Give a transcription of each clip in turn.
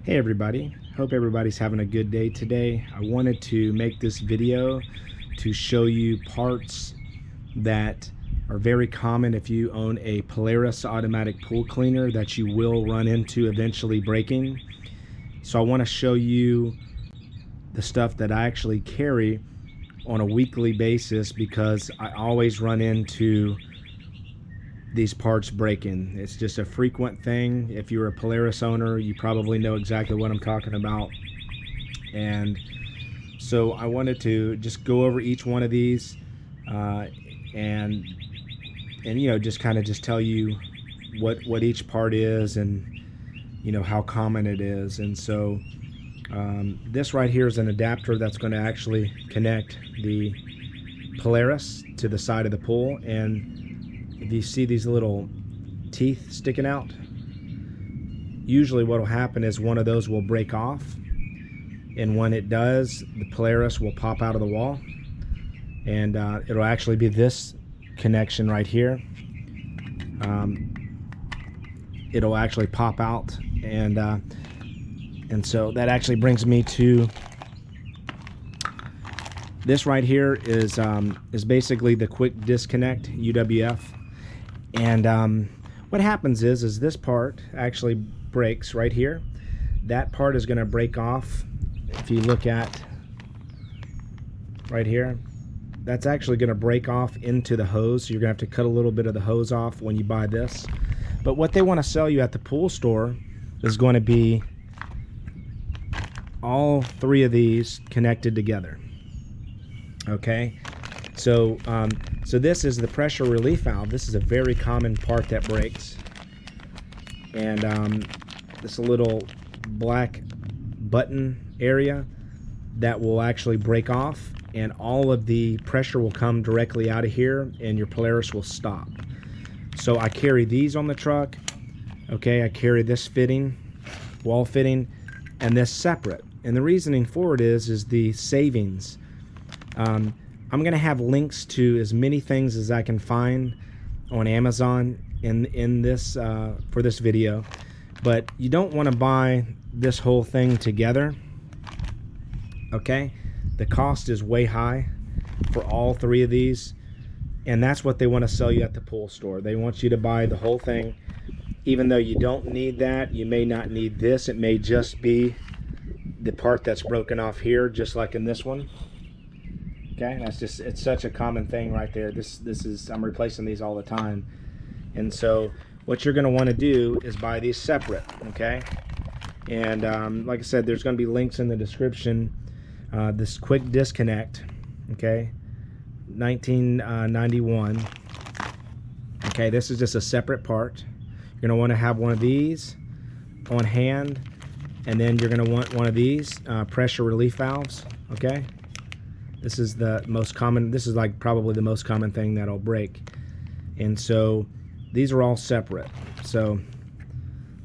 Hey everybody, hope everybody's having a good day today. I wanted to make this video to show you parts that are very common if you own a Polaris automatic pool cleaner that you will run into eventually breaking. So I want to show you the stuff that I actually carry on a weekly basis because I always run into these parts breaking. It's just a frequent thing. If you're a Polaris owner, you probably know exactly what I'm talking about. And so I wanted to just go over each one of these and you know, just kind of just tell you what each part is and you know how common it is. And so this right here is an adapter that's going to actually connect the Polaris to the side of the pool. And if you see these little teeth sticking out, usually what will happen is one of those will break off, and when it does, the Polaris will pop out of the wall, and it'll actually be this connection right here. It'll actually pop out, and so that actually brings me to this right here is basically the quick disconnect UWF. And what happens is this part actually breaks right here. That part is going to break off. If you look at right here, that's actually going to break off into the hose. So you're going to have to cut a little bit of the hose off when you buy this. But what they want to sell you at the pool store is going to be all three of these connected together. Okay, so so this is the pressure relief valve. This is a very common part that breaks, and this little black button area that will actually break off, and all of the pressure will come directly out of here, and your Polaris will stop. So I carry these on the truck. Okay, I carry this fitting, wall fitting, and this separate. And the reasoning for it is the savings. I'm going to have links to as many things as I can find on Amazon in this for this video, but you don't want to buy this whole thing together. Okay, the cost is way high for all three of these, and that's what they want to sell you at the pool store. They want you to buy the whole thing, even though you don't need that. You may not need this. It may just be the part that's broken off here, just like in this one. Okay, that's just, it's such a common thing right there. This is, I'm replacing these all the time. And so what you're going to want to do is buy these separate. Okay, and like I said, there's going to be links in the description. This quick disconnect, okay, 1991. Okay, this is just a separate part. You're going to want to have one of these on hand, and then you're going to want one of these pressure relief valves. Okay, this is the most common, this is like probably the most common thing that'll break. And so these are all separate. So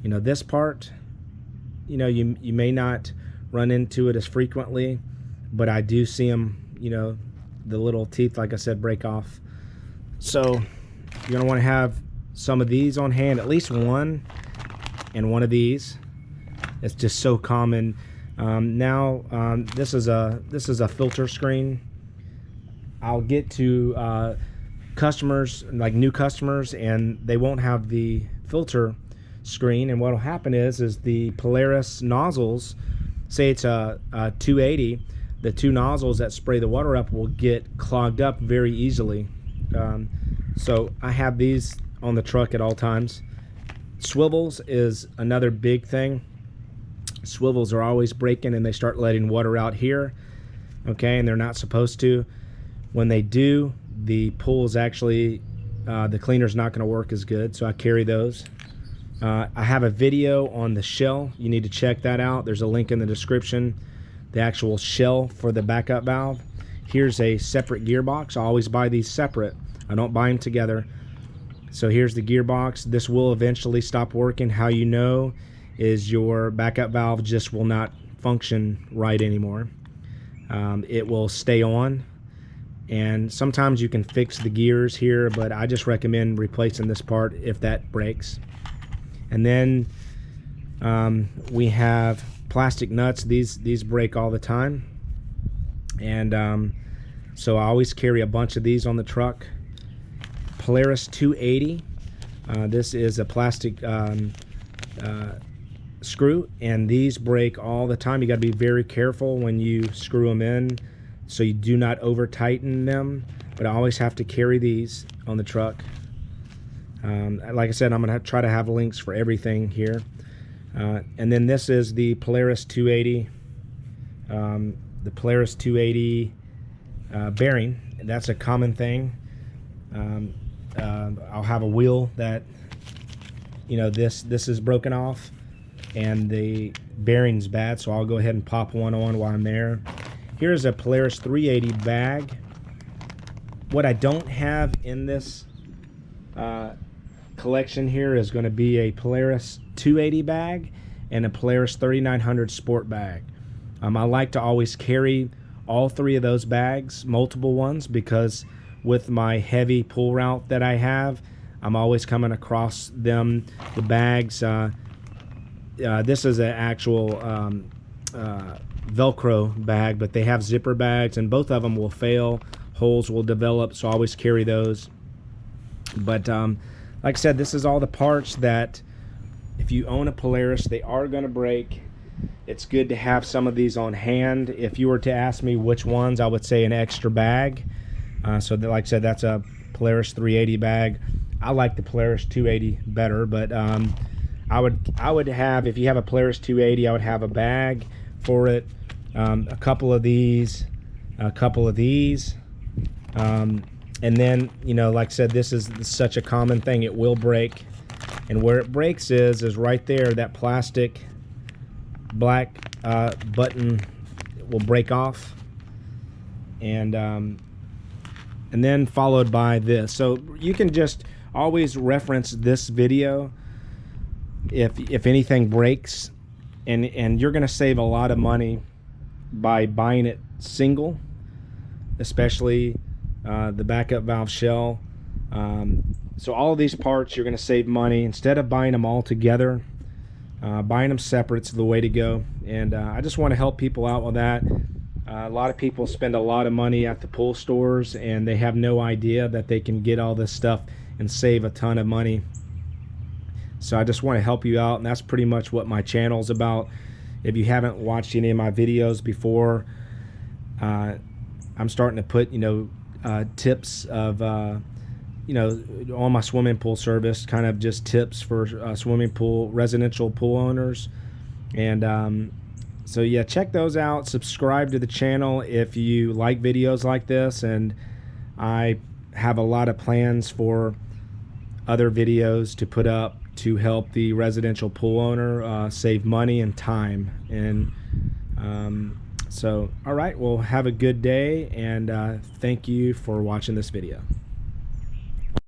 you know, this part, you know, you may not run into it as frequently, but I do see them, you know, the little teeth, like I said, break off. So you're going to want to have some of these on hand, at least one, and one of these. It's just so common. This is a filter screen. I'll get to customers, like new customers, and they won't have the filter screen, and what will happen is the Polaris nozzles, say it's a 280, the two nozzles that spray the water up will get clogged up very easily. So I have these on the truck at all times. Swivels is another big thing. Swivels are always breaking, and they start letting water out here, okay, and they're not supposed to. When they do, the pool is actually, the cleaner's not going to work as good, so I carry those. I have a video on the shell. You need to check that out. There's a link in the description. The actual shell for the backup valve. Here's a separate gearbox. I always buy these separate. I don't buy them together. So here's the gearbox. This will eventually stop working. How you know is your backup valve just will not function right anymore. It will stay on, and sometimes you can fix the gears here, but I just recommend replacing this part if that breaks. And then We have plastic nuts. These break all the time, and so I always carry a bunch of these on the truck. Polaris 280. This is a plastic screw, and these break all the time. You got to be very careful when you screw them in so you do not over tighten them, but I always have to carry these on the truck. Like I said, I'm gonna try to have links for everything here. And then this is the Polaris 280, the Polaris 280 bearing. That's a common thing. I'll have a wheel that, you know, this is broken off and the bearing's bad, so I'll go ahead and pop one on while I'm there. Here's a Polaris 380 bag. What I don't have in this collection here is going to be a Polaris 280 bag and a Polaris 3900 sport bag. I like to always carry all three of those bags, multiple ones, because with my heavy pull route that I have, I'm always coming across them, the bags. This is an actual Velcro bag, but they have zipper bags, and both of them will fail. Holes will develop, so I always carry those. But like I said, this is all the parts that, if you own a Polaris, they are going to break. It's good to have some of these on hand. If you were to ask me which ones, I would say an extra bag. So that, like I said, that's a Polaris 380 bag. I like the Polaris 280 better, but I would have, if you have a Polaris 280, I would have a bag for it, a couple of these, a couple of these, and then, you know, like I said, this is such a common thing. It will break, and where it breaks is right there. That plastic black button will break off, and then followed by this. So you can just always reference this video if anything breaks, and you're gonna save a lot of money by buying it single, especially the backup valve shell. So all of these parts, you're gonna save money instead of buying them all together. Buying them separate is the way to go, and I just want to help people out with that. A lot of people spend a lot of money at the pool stores, and they have no idea that they can get all this stuff and save a ton of money. So I just want to help you out, and that's pretty much what my channel is about. If you haven't watched any of my videos before, I'm starting to put, you know, tips of, you know, on my swimming pool service, kind of just tips for swimming pool, residential pool owners. And so yeah, check those out. Subscribe to the channel if you like videos like this, and I have a lot of plans for other videos to put up to help the residential pool owner save money and time. And so all right, well, have a good day, and thank you for watching this video.